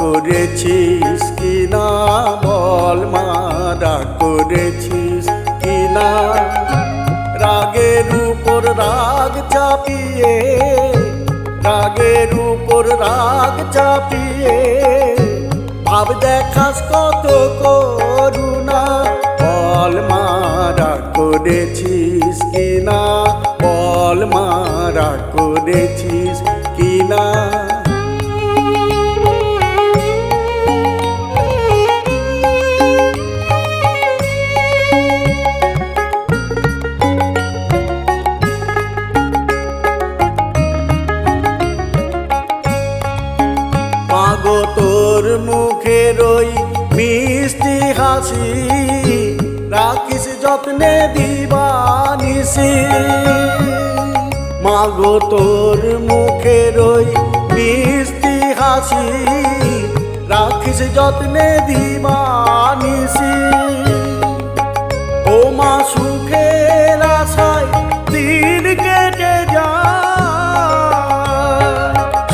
করেছিস কিনা বল মা, রাগ করেছিস কিনা? রাগের উপর রাগ চাপিয়ে, রাগের উপর রাগ চাপিয়ে ভাব দেখাস কত করুণা। বল মা রাগ করেছিস কিনা, বল মা রাগ করেছিস কিনা? মাগো তোর মুখের ওই মিষ্টি হাসি রাখিস যত্নে দিবানিসি। মাগো তোর মুখের ওই মিষ্টি হাসি রাখিস যত্নে দিবানিসি। ও মা সুখের আশায় দিন কেটে যায়,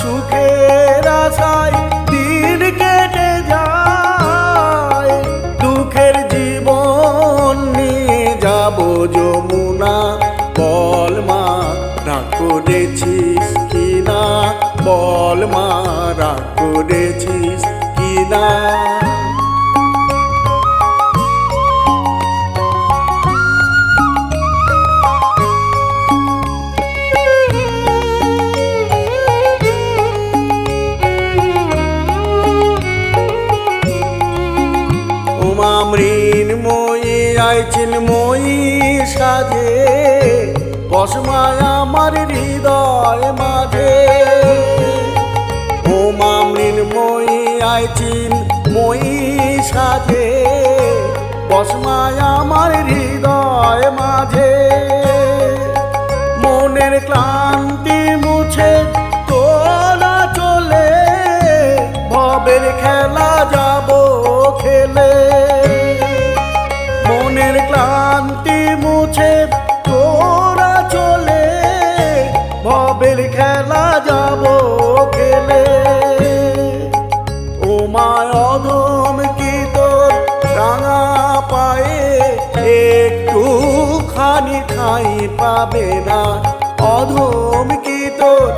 সুখের আশায় দিন কেটে যায়, দুঃখের জীবন নিয়ে যাব যমুনা। বল মা রাগ করেছিস কিনা, বল মা রাগ করেছিস কিনা? মৃন্ময়ী আইছিল মই সাজে, বসমায় আমার হৃদয় মাঝে। ও মা মৃন্ময়ী আইছিল মই সাজে, বসমায় আমার হৃদয় মাঝে। মনের ক্লান্তি মুছে তোরা চলে, ভবের খেলা যাব খেলে। মনের ক্লান্তি মুছে তোরা চলে, ভবের খেলা যাব খেলে। ও মা অধম কি তোর রাঙা পায়ে একটু খানি ঠাঁই পাবে না? অধম কি তোর